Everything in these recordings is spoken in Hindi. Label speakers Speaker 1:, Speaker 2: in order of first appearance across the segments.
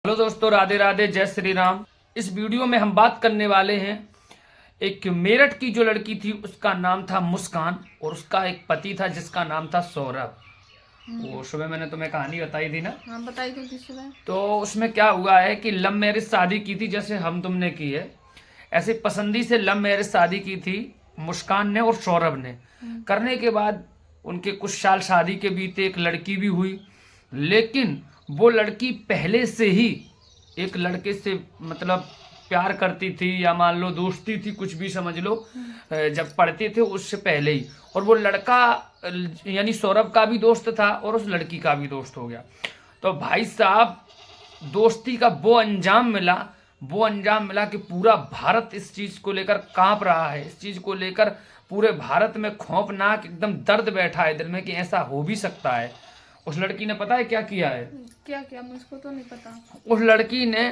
Speaker 1: हेलो दोस्तों, राधे राधे, जय श्री राम। इस वीडियो में हम बात करने वाले हैं एक मेरठ की जो लड़की थी उसका नाम था मुस्कान और उसका एक पति था जिसका नाम था सौरभ। वो सुबह मैंने तुम्हें कहानी बताई थी ना।
Speaker 2: हाँ, बताई तो थी सुबह।
Speaker 1: तो उसमें क्या हुआ है कि लव मैरिज शादी की थी, जैसे हम तुमने की है ऐसे पसंदी से लव मैरिज शादी की थी मुस्कान ने और सौरभ ने। करने के बाद उनके कुछ साल शादी के बीते, एक लड़की भी हुई। लेकिन वो लड़की पहले से ही एक लड़के से मतलब प्यार करती थी, या मान लो दोस्ती थी, कुछ भी समझ लो। जब पढ़ते थे उससे पहले ही। और वो लड़का यानी सौरभ का भी दोस्त था और उस लड़की का भी दोस्त हो गया। तो भाई साहब, दोस्ती का वो अंजाम मिला कि पूरा भारत इस चीज को लेकर कांप रहा है। इस चीज को लेकर पूरे भारत में खौफनाक एकदम दर्द बैठा है दिल में कि ऐसा हो भी सकता है। उस लड़की ने पता है क्या किया है?
Speaker 2: क्या क्या, मुझको तो नहीं पता।
Speaker 1: उस लड़की ने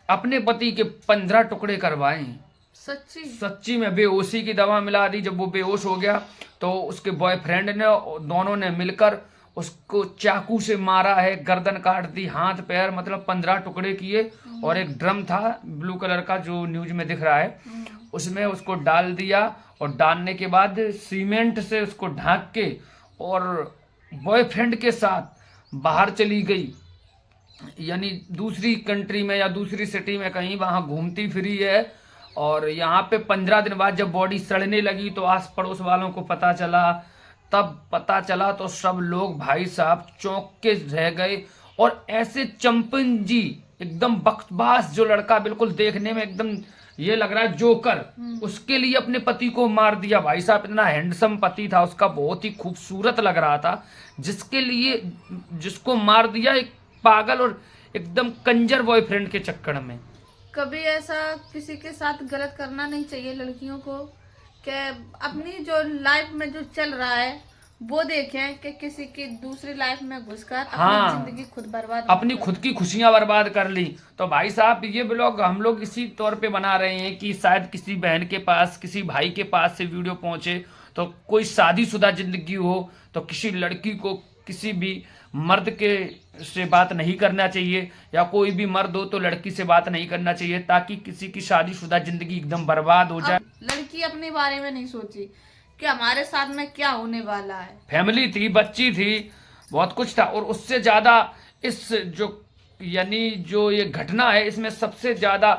Speaker 1: अपने पति के 15 टुकड़े करवाए।
Speaker 2: सच्ची?
Speaker 1: सच्ची में बेहोशी की दवा मिला दी। जब वो बेहोश हो गया तो उसके बॉयफ्रेंड ने, दोनों ने मिलकर उसको चाकू से मारा है, गर्दन काट दी, हाथ पैर मतलब 15 टुकड़े किए। और एक ड्रम था ब्लू कलर का जो न्यूज में दिख रहा है, उसमें उसको डाल दिया। और डालने के बाद सीमेंट से उसको ढांक के और बॉयफ्रेंड के साथ बाहर चली गई, यानी दूसरी कंट्री में या दूसरी सिटी में कहीं वहां घूमती फिरी है। और यहाँ पे 15 दिन बाद जब बॉडी सड़ने लगी तो आस पड़ोस वालों को पता चला। तब पता चला तो सब लोग भाई साहब चौंक के रह गए। और ऐसे चंपंजी एकदम बकवास जो लड़का, बिल्कुल देखने में एकदम ये लग रहा है जोकर, उसके लिए अपने पति को मार दिया। भाई साहब, इतना हैंडसम पति था उसका, बहुत ही खूबसूरत लग रहा था, जिसके लिए जिसको मार दिया एक पागल और एकदम कंजर बॉयफ्रेंड के चक्कर में।
Speaker 2: कभी ऐसा किसी के साथ गलत करना नहीं चाहिए लड़कियों को। कि अपनी जो लाइफ में जो चल रहा है वो देखें कि किसी की दूसरी लाइफ में घुसकर
Speaker 1: हाँ,
Speaker 2: अपनी जिंदगी खुद बर्बाद
Speaker 1: अपनी खुद की खुशियां बर्बाद कर ली। तो भाई साहब, ये ब्लॉग हम लोग इसी तौर पे बना रहे हैं कि शायद किसी बहन के पास, किसी भाई के पास से वीडियो पहुंचे तो कोई शादीशुदा जिंदगी हो तो किसी लड़की को किसी भी मर्द के से बात नहीं करना चाहिए, या कोई भी मर्द हो तो लड़की से बात नहीं करना चाहिए, ताकि किसी की शादीशुदा जिंदगी एकदम बर्बाद हो जाए।
Speaker 2: लड़की अपने बारे में नहीं सोची कि हमारे साथ में क्या होने वाला है।
Speaker 1: फैमिली थी, बच्ची थी, बहुत कुछ था। और उससे ज्यादा इस जो यानी जो ये घटना है, इसमें सबसे ज्यादा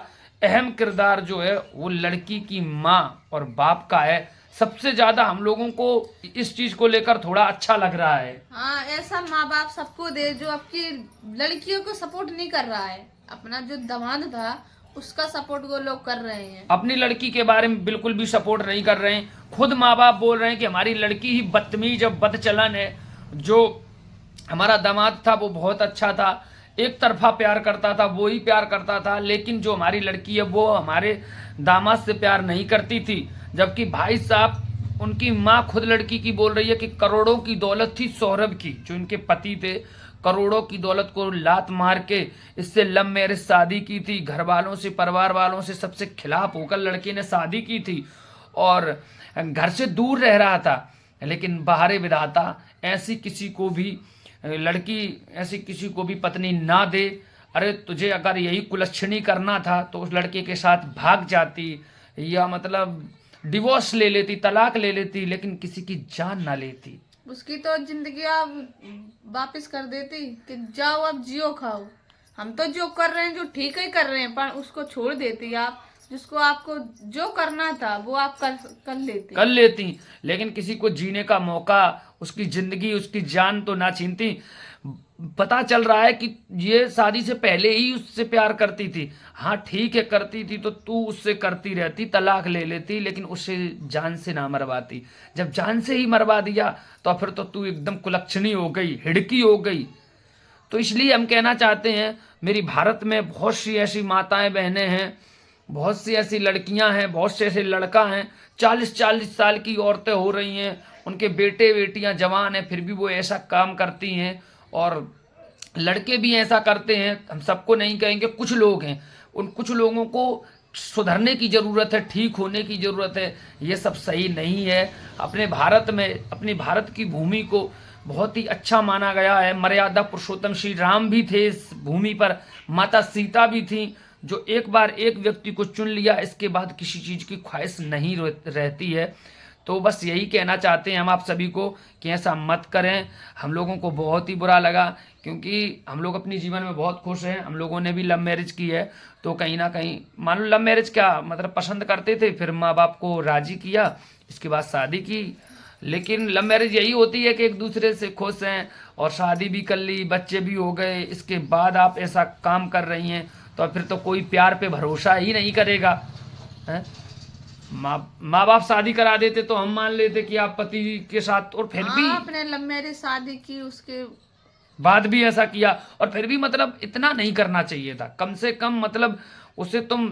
Speaker 1: अहम किरदार जो है वो लड़की की माँ और बाप का है। सबसे ज्यादा हम लोगों को इस चीज को लेकर थोड़ा अच्छा लग रहा है।
Speaker 2: हाँ, ऐसा माँ बाप सबको दे जो आपकी लड़कियों को सपोर्ट नहीं कर रहा है। अपना जो दामाद था उसका सपोर्ट वो लोग कर रहे हैं,
Speaker 1: अपनी लड़की के बारे में बिल्कुल भी सपोर्ट नहीं कर रहे हैं। खुद माँ बाप बोल रहे हैं कि हमारी लड़की ही बदतमीज और बदचलन है। जो हमारा दामाद था वो बहुत अच्छा था, एक तरफा प्यार करता था, वो ही प्यार करता था। लेकिन जो हमारी लड़की है वो हमारे दामाद से प्यार नहीं करती थी। जबकि भाई साहब, उनकी माँ खुद लड़की की बोल रही है कि करोड़ों की दौलत थी सौरभ की, जो इनके पति थे, करोड़ों की दौलत को लात मार के इससे लव मैरिज शादी की थी। घर वालों से, परिवार वालों से, सबसे खिलाफ होकर लड़की ने शादी की थी और घर से दूर रह रहा था। लेकिन बाहरे विधाता ऐसी किसी को भी लड़की, ऐसी किसी को भी पत्नी ना दे। अरे तुझे अगर यही कुलच्छनी करना था तो उस लड़के के साथ भाग जाती, या मतलब डिवोर्स ले लेती, तलाक ले लेती, लेकिन किसी की जान ना लेती।
Speaker 2: उसकी तो जिंदगी आप वापस कर देती कि जाओ अब जियो खाओ। हम तो जो कर रहे हैं जो ठीक ही कर रहे हैं, पर उसको छोड़ देती आप। जिसको आपको जो करना था वो आप कर लेती।
Speaker 1: लेकिन किसी को जीने का मौका, उसकी जिंदगी, उसकी जान तो ना छीनती। पता चल रहा है कि ये शादी से पहले ही उससे प्यार करती थी। हाँ ठीक है, करती थी तो तू उससे करती रहती, तलाक ले लेती, लेकिन उसे जान से ना मरवाती। जब जान से ही मरवा दिया तो फिर तो तू एकदम कुलक्षणी हो गई, हिड़की हो गई। तो इसलिए हम कहना चाहते हैं, मेरी भारत में बहुत सी ऐसी माताएं बहनें हैं, बहुत सी ऐसी लड़कियां हैं, बहुत से ऐसे लड़का हैं, 40-40 साल की औरतें हो रही हैं, उनके बेटे बेटियां जवान हैं, फिर भी वो ऐसा काम करती हैं। और लड़के भी ऐसा करते हैं, हम सबको नहीं कहेंगे, कुछ लोग हैं, उन कुछ लोगों को सुधरने की ज़रूरत है, ठीक होने की ज़रूरत है। ये सब सही नहीं है। अपने भारत में, अपनी भारत की भूमि को बहुत ही अच्छा माना गया है। मर्यादा पुरुषोत्तम श्री राम भी थे इस भूमि पर, माता सीता भी थी, जो एक बार एक व्यक्ति को चुन लिया इसके बाद किसी चीज़ की ख्वाहिश नहीं रहती है। तो बस यही कहना चाहते हैं हम आप सभी को कि ऐसा मत करें। हम लोगों को बहुत ही बुरा लगा, क्योंकि हम लोग अपने जीवन में बहुत खुश हैं। हम लोगों ने भी लव मैरिज की है, तो कहीं ना कहीं मान लो लव मैरिज क्या मतलब पसंद करते थे, फिर माँ बाप को राजी किया, इसके बाद शादी की। लेकिन लव मैरिज यही होती है कि एक दूसरे से खुश हैं और शादी भी कर ली, बच्चे भी हो गए, इसके बाद आप ऐसा काम कर रही हैं, तो फिर तो कोई प्यार पे भरोसा ही नहीं करेगा। हैं? माँ बाप शादी करा देते तो हम मान लेते कि आप पति के साथ, और फिर भी
Speaker 2: आपने लव मैरिज शादी की, उसके
Speaker 1: बाद भी ऐसा किया, और फिर भी मतलब इतना नहीं करना चाहिए था। कम से कम मतलब उसे तुम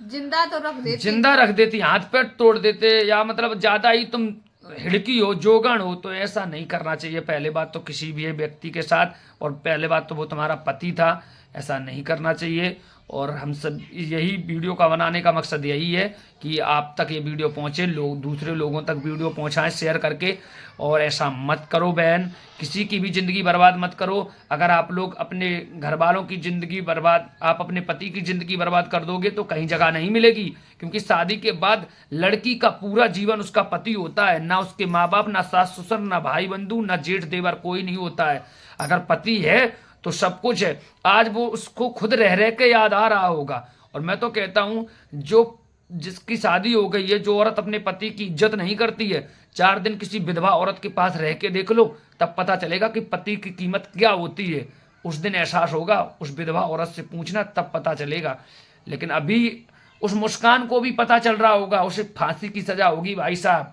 Speaker 2: जिंदा तो रख देती,
Speaker 1: जिंदा रख देती, हाथ पैर तोड़ देते, या मतलब ज्यादा ही तुम हिड़की हो, जोगण हो, तो ऐसा नहीं करना चाहिए। पहले बात तो किसी भी व्यक्ति के साथ, और पहले बात तो वो तुम्हारा पति था, ऐसा नहीं करना चाहिए। और हम सब यही वीडियो का बनाने का मकसद यही है कि आप तक ये वीडियो पहुँचे, लोग दूसरे लोगों तक वीडियो पहुँचाएं शेयर करके। और ऐसा मत करो बहन, किसी की भी ज़िंदगी बर्बाद मत करो। अगर आप लोग अपने घर वालों की ज़िंदगी बर्बाद, आप अपने पति की ज़िंदगी बर्बाद कर दोगे तो कहीं जगह नहीं मिलेगी, क्योंकि शादी के बाद लड़की का पूरा जीवन उसका पति होता है, ना उसके माँ बाप, ना सास ससुर, ना भाई बंधु, ना जेठ देवर, कोई नहीं होता है। अगर पति है तो सब कुछ है। आज वो उसको खुद रह रह के याद आ रहा होगा। और मैं तो कहता हूँ, जो जिसकी शादी हो गई है, जो औरत अपने पति की इज्जत नहीं करती है, 4 दिन किसी विधवा औरत के पास रह के देख लो, तब पता चलेगा कि पति की कीमत क्या होती है। उस दिन एहसास होगा, उस विधवा औरत से पूछना, तब पता चलेगा। लेकिन अभी उस मुस्कान को भी पता चल रहा होगा, उसे फांसी की सजा होगी भाई साहब,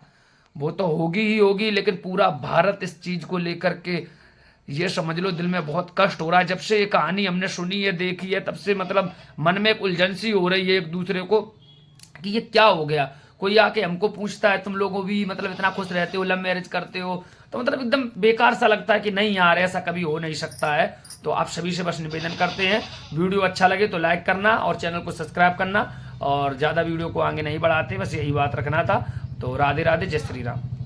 Speaker 1: वो तो होगी ही होगी। लेकिन पूरा भारत इस चीज़ को लेकर के ये समझ लो दिल में बहुत कष्ट हो रहा है। जब से ये कहानी हमने सुनी है, देखी है, तब से मतलब मन में एक उलझन सी हो रही है एक दूसरे को कि ये क्या हो गया। कोई आके हमको पूछता है, तुम लोगों भी मतलब इतना खुश रहते हो, लव मैरिज करते हो, तो मतलब एकदम बेकार सा लगता है कि नहीं यार, ऐसा कभी हो नहीं सकता है। तो आप सभी से बस निवेदन करते हैं, वीडियो अच्छा लगे तो लाइक करना और चैनल को सब्सक्राइब करना, और ज़्यादा वीडियो को आगे नहीं बढ़ाते, बस यही बात रखना था। तो राधे राधे, जय श्री राम।